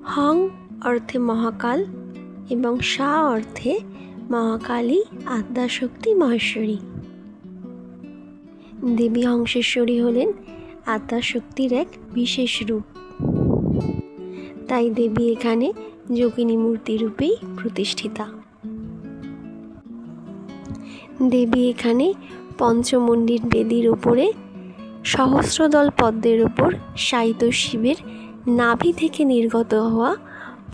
Hong অর্থে মহাকাল এবং শা অর্থে মহাকালী আদ্যাশক্তি মহেশ্বরী। দেবী হংসেশ্বরী হলেন আদ্যাশক্তির এক বিশেষ রূপ, তাই দেবী এখানে যোগিনী মূর্তি রূপেই প্রতিষ্ঠিতা। দেবী এখানে পঞ্চমন্ডির বেদির ওপরে সহস্রদল পদ্মের ওপর শায়িত শিবের নাভি থেকে নির্গত হওয়া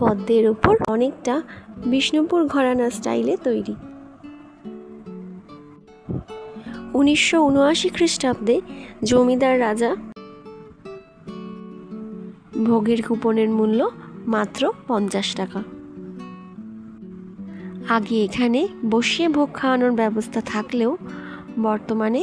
পদ্মের ওপর অনেকটা বিষ্ণুপুর ঘরানা স্টাইলে তৈরি। 1979 খ্রিস্টাব্দে জমিদার রাজা ভোগের কুপনের মূল্য মাত্র 50 টাকা। আগে এখানে বসিয়ে ভোগ খাওয়ানোর ব্যবস্থা থাকলেও বর্তমানে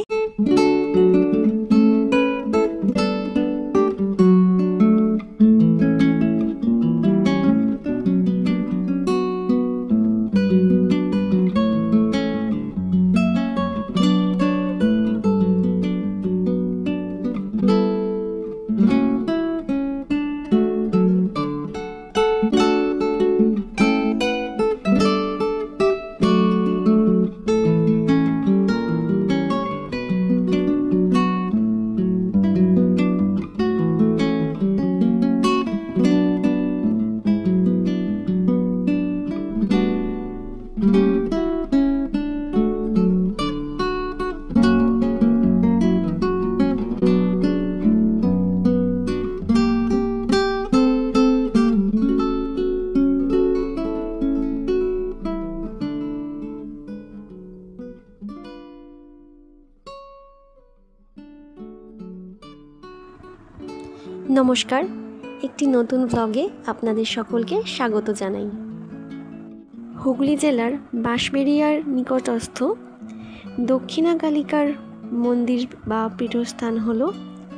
নমস্কার, একটি নতুন ব্লগে আপনাদের সকলকে স্বাগত জানাই। হুগলি জেলার বাঁশবেড়িয়ার নিকটস্থ দক্ষিণাকালিকার মন্দির বা পীঠস্থান হল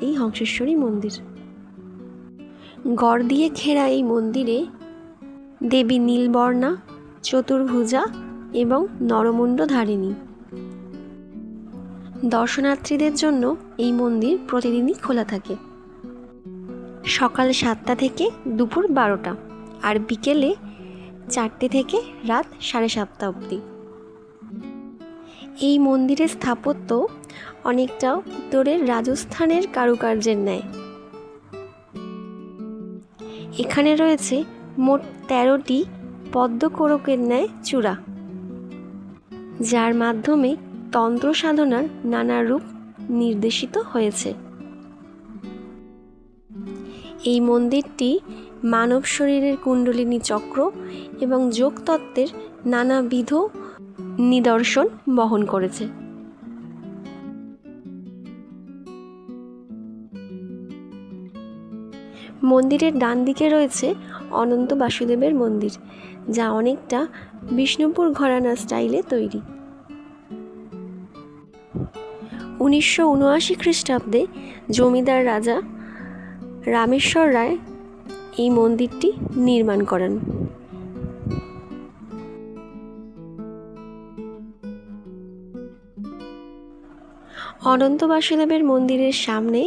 এই হংসেশ্বরী মন্দির। গড় দিয়ে ঘেরা এই মন্দিরে দেবী নীলবর্ণা, চতুর্ভুজা এবং নরমুণ্ডধারিণী। দর্শনার্থীদের জন্য এই মন্দির প্রতিদিনই খোলা থাকে, সকাল 7টা থেকে দুপুর 12টা, আর বিকেলে 4টে থেকে রাত 7:30 অবধি। এই মন্দিরের স্থাপত্য অনেকটা উত্তরের রাজস্থানের কারুকার্যের ন্যায়। এখানে রয়েছে মোট 13টি পদ্মকোরকের ন্যায় চূড়া, যার মাধ্যমে তন্ত্র সাধনার নানা রূপ নির্দেশিত হয়েছে। এই মন্দিরটি মানব শরীরের কুণ্ডলিনী চক্র এবং যোগতত্ত্বের নানাবিধ নিদর্শন বহন করেছে। মন্দিরের ডান দিকে রয়েছে অনন্ত বাসুদেবের মন্দির, যা অনেকটা বিষ্ণুপুর ঘরানা স্টাইলে তৈরি। 1979 খ্রিস্টাব্দে জমিদার রাজা রামেশ্বর রায় এই মন্দিরটি নির্মাণ করেন। অনন্ত বাসুদেবের মন্দিরের সামনে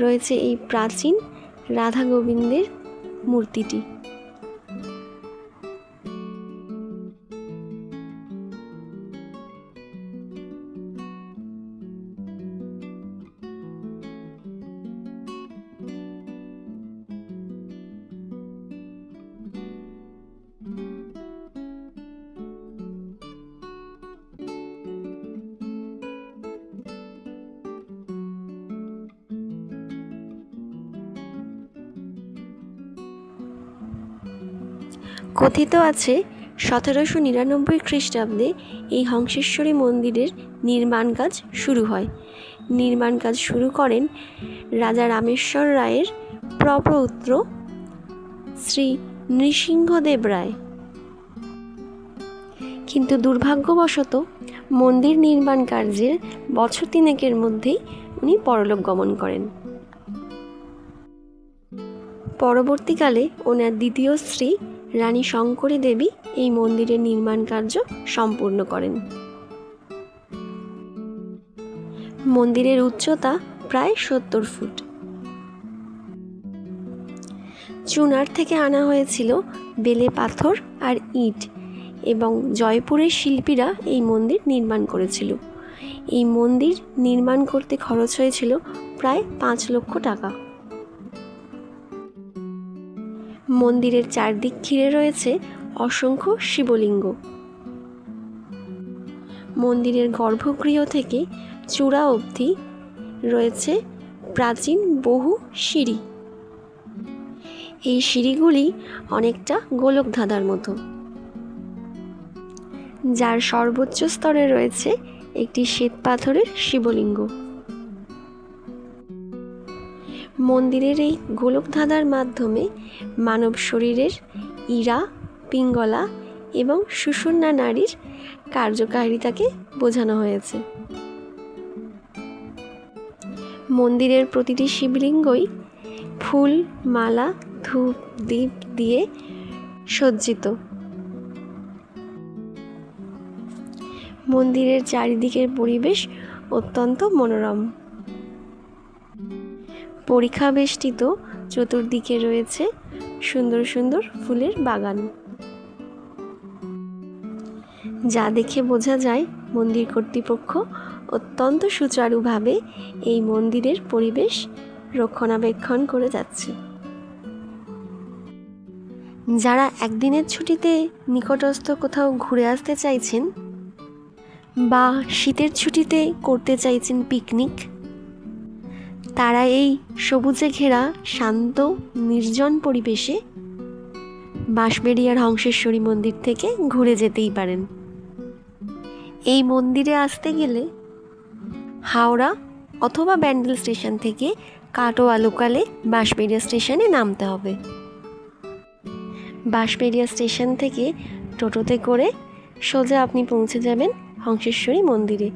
রয়েছে এই প্রাচীন রাধা গোবিন্দের মূর্তিটি। কথিত আছে 1799 খ্রিস্টাব্দে এই হংসেশ্বরী মন্দিরের নির্মাণ কাজ শুরু হয়। নির্মাণ কাজ শুরু করেন রাজা রামেশ্বর রায়ের প্রপৌত্র শ্রী নৃসিংহদেব রায়, কিন্তু দুর্ভাগ্যবশত মন্দির নির্মাণ কার্যের বছর 3 মধ্যেই উনি পরলোক গমন করেন। পরবর্তীকালে ওনার দ্বিতীয় স্ত্রী রানী শঙ্করী দেবী এই মন্দিরের নির্মাণ কার্য সম্পূর্ণ করেন। মন্দিরের উচ্চতা প্রায় 70 ফুট। চুনার থেকে আনা হয়েছিল বেলে পাথর আর ইট, এবং জয়পুরের শিল্পীরা এই মন্দির নির্মাণ করেছিল। এই মন্দির নির্মাণ করতে খরচ হয়েছিল প্রায় 5 লক্ষ টাকা। মন্দিরের চারদিক ঘিরে রয়েছে অসংখ্য শিবলিঙ্গ। মন্দিরের গর্ভগৃহ থেকে চূড়া অবধি রয়েছে প্রাচীন বহু সিঁড়ি। এই সিঁড়িগুলি অনেকটা গোলক ধাঁধার মতো, যার সর্বোচ্চ স্তরে রয়েছে একটি শ্বেত পাথরের শিবলিঙ্গ। মন্দিরের এই গোলক ধাঁধার মাধ্যমে মানব শরীরের ইরা, পিঙ্গলা এবং সুষুম্না নাড়ির কার্যকারিতাকে বোঝানো হয়েছে। মন্দিরের প্রতিটি শিবলিঙ্গই ফুল, মালা, ধূপ, দীপ দিয়ে সজ্জিত। মন্দিরের চারিদিকের পরিবেশ অত্যন্ত মনোরম। পরিখা বেষ্টিত চতুর্দিকে রয়েছে সুন্দর সুন্দর ফুলের বাগান, যা দেখে বোঝা যায় মন্দির কর্তৃপক্ষ অত্যন্ত সুচারুভাবে এই মন্দিরের পরিবেশ রক্ষণাবেক্ষণ করে যাচ্ছে। যারা একদিনের ছুটিতে নিকটস্থ কোথাও ঘুরে আসতে চাইছেন বা শীতের ছুটিতে করতে চাইছেন পিকনিক, তারা এই সবুজে ঘেরা শান্ত নির্জন পরিবেশে বাঁশবেড়িয়ার হংসেশ্বরী মন্দির থেকে ঘুরে যেতেই পারেন। এই মন্দিরে আসতে গেলে হাওড়া অথবা ব্যান্ডেল স্টেশন থেকে কাটোয়া লোকালে বাঁশবেড়িয়া স্টেশনে নামতে হবে। বাঁশবেড়িয়া স্টেশন থেকে টোটোতে করে সোজা আপনি পৌঁছে যাবেন হংসেশ্বরী মন্দিরে।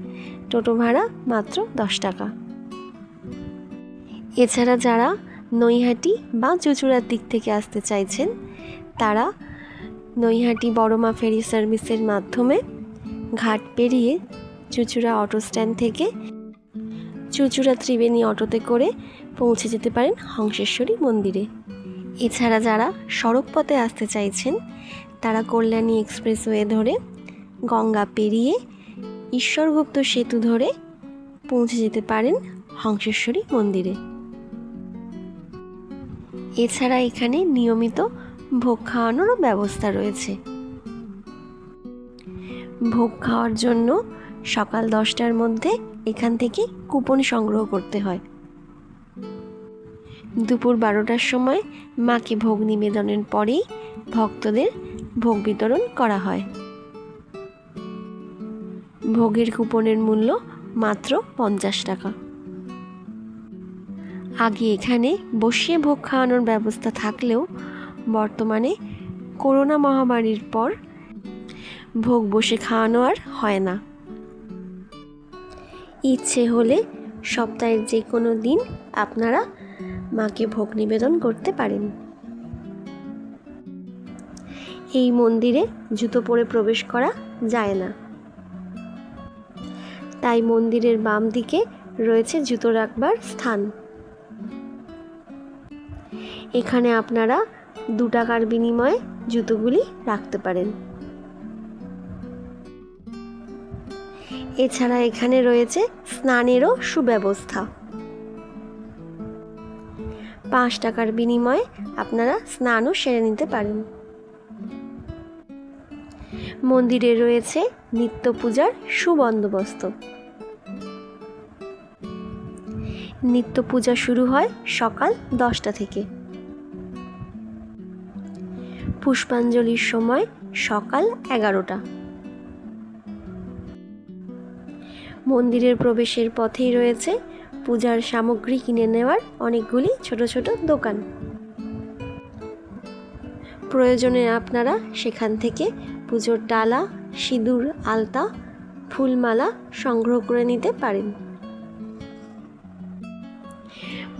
টোটো ভাড়া মাত্র 10 টাকা। এছাড়া যারা নৈহাটি বা চুঁচুড়ার দিক থেকে আসতে চাইছেন, তারা নৈহাটি বড়মা ফেরি সার্ভিসের মাধ্যমে ঘাট পেরিয়ে চুঁচুড়া অটো স্ট্যান্ড থেকে চুঁচুড়া ত্রিবেণী অটোতে করে পৌঁছে যেতে পারেন হংসেশ্বরী মন্দিরে। এছাড়া যারা সড়ক পথে আসতে চাইছেন, তারা কল্যাণী এক্সপ্রেসওয়ে ধরে গঙ্গা পেরিয়ে ঈশ্বরগুপ্ত সেতু ধরে পৌঁছে যেতে পারেন হংসেশ্বরী মন্দিরে। এছাড়া এখানে নিয়মিত ভোগ খাওয়ানোরও ব্যবস্থা রয়েছে। ভোগ খাওয়ার জন্য সকাল 10টার মধ্যে এখান থেকে কুপন সংগ্রহ করতে হয়। দুপুর 12টার সময় মাকে ভোগ নিবেদনের পরেই ভক্তদের ভোগ বিতরণ করা হয়। ভোগের কুপনের মূল্য মাত্র 50 টাকা। আগে এখানে বসিয়ে ভোগ খাওয়ানোর ব্যবস্থা থাকলেও বর্তমানে করোনা মহামারীর পর ভোগ বসে খাওয়ানো আর হয় না। ইচ্ছে হলে সপ্তাহের যে কোনো দিন আপনারা মাকে ভোগ নিবেদন করতে পারেন। এই মন্দিরে জুতো পরে প্রবেশ করা যায় না, তাই মন্দিরের বাম দিকে রয়েছে জুতো রাখবার স্থান। এখানে আপনারা 2 টাকার বিনিময়ে জুতোগুলি রাখতে পারেন। এছাড়া এখানে রয়েছে স্নানেরও সুব্যবস্থা। 5 টাকার বিনিময়ে আপনারা স্নানও সেরে নিতে পারেন। মন্দিরে রয়েছে নিত্য পূজার সুবন্দোবস্ত। নিত্য পূজা শুরু হয় সকাল 10টা থেকে। পুষ্পাঞ্জলির সময় সকাল 11টা। মন্দিরের প্রবেশের পথেই রয়েছে পূজার সামগ্রী কিনে নেওয়ার অনেকগুলি ছোট ছোট দোকান। প্রয়োজনে আপনারা সেখান থেকে পুজোর ডালা, সিঁদুর, আলতা, ফুলমালা সংগ্রহ করে নিতে পারেন।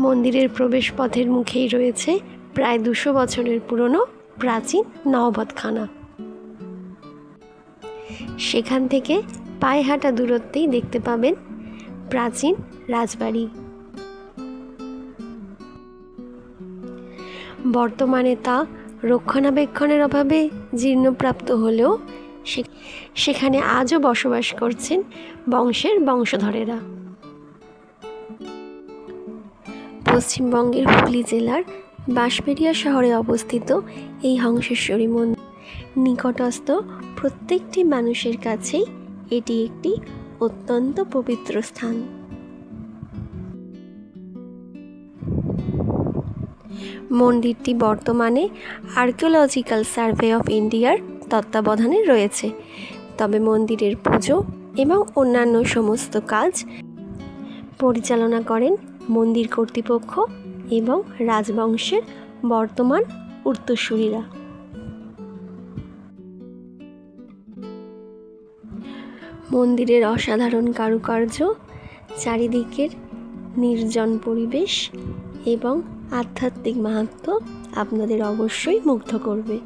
মন্দিরের প্রবেশ পথের মুখেই রয়েছে প্রায় 200 বছরের পুরনো প্রাচীন নহবতখানা। সেখান থেকে পায়ে হাঁটা দূরত্বেই দেখতে পাবেন প্রাচীন রাজবাড়ি। বর্তমানে তা রক্ষণাবেক্ষণের অভাবে জীর্ণপ্রাপ্ত হলেও সেখানে আজও বসবাস করছেন বংশের বংশধরেরা। পশ্চিমবঙ্গের হুগলি জেলার বাঁশবেড়িয়া শহরে অবস্থিত এই হংসেশ্বরী মন্দির নিকটস্থ প্রত্যেকটি মানুষের কাছেই এটি একটি অত্যন্ত পবিত্র স্থান। মন্দিরটি বর্তমানে আর্কিওলজিক্যাল সার্ভে অফ ইন্ডিয়ার তত্ত্বাবধানে রয়েছে, তবে মন্দিরের পুজো এবং অন্যান্য সমস্ত কাজ পরিচালনা করেন মন্দির কর্তৃপক্ষ এবং রাজবংশের বর্তমান উত্তরসূরিরা। মন্দিরের অসাধারণ কারুকার্য, চারিদিকের নির্জন পরিবেশ এবং আধ্যাত্মিক মাহাত্ম্য আপনাদের অবশ্যই মুগ্ধ করবে।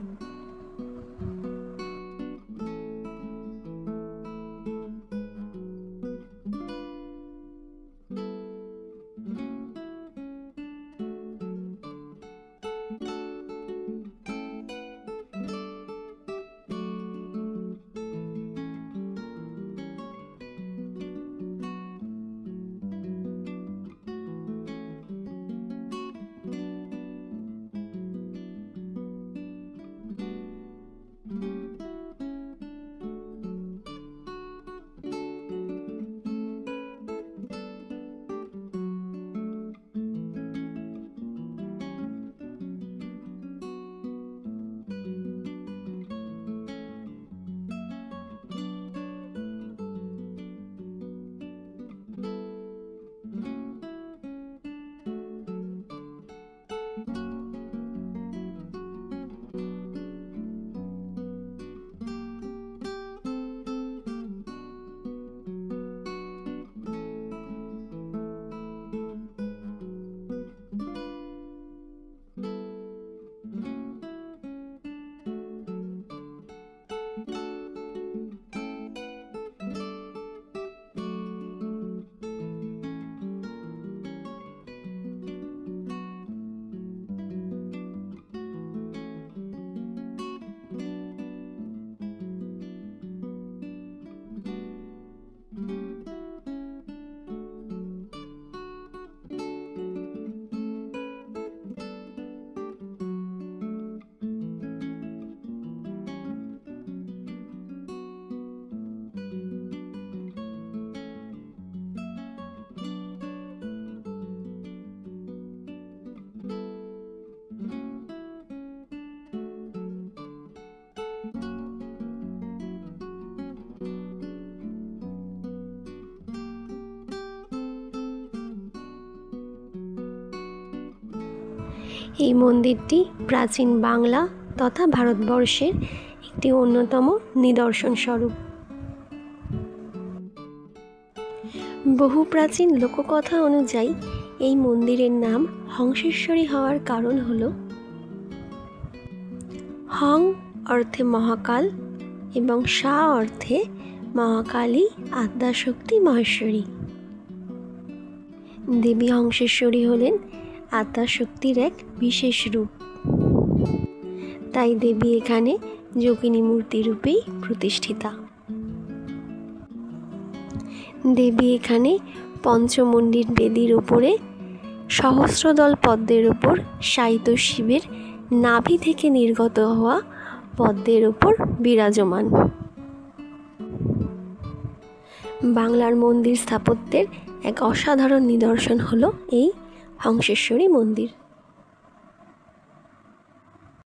এই মন্দিরটি প্রাচীন বাংলা তথা ভারতবর্ষের একটি অন্যতম নিদর্শন স্বরূপ। বহু প্রাচীন লোককথা অনুযায়ী এই মন্দিরের নাম হংসেশ্বরী হওয়ার কারণ হল হং অর্থে মহাকাল এবং সা অর্থে মহাকালী আদ্যাশক্তি মহেশ্বরী। দেবী হংসেশ্বরী হলেন আদ্যাশক্তির এক বিশেষ রূপ, তাই দেবী এখানে যোগিনী মূর্তি রূপেই প্রতিষ্ঠিতা। দেবী এখানে পঞ্চমন্ডির বেদির ওপরে সহস্রদল পদ্মের ওপর শায়িত শিবের নাভি থেকে নির্গত হওয়া পদ্মের ওপর বিরাজমান। বাংলার মন্দির স্থাপত্যের এক অসাধারণ নিদর্শন হলো এই হংসেশ্বরী মন্দির।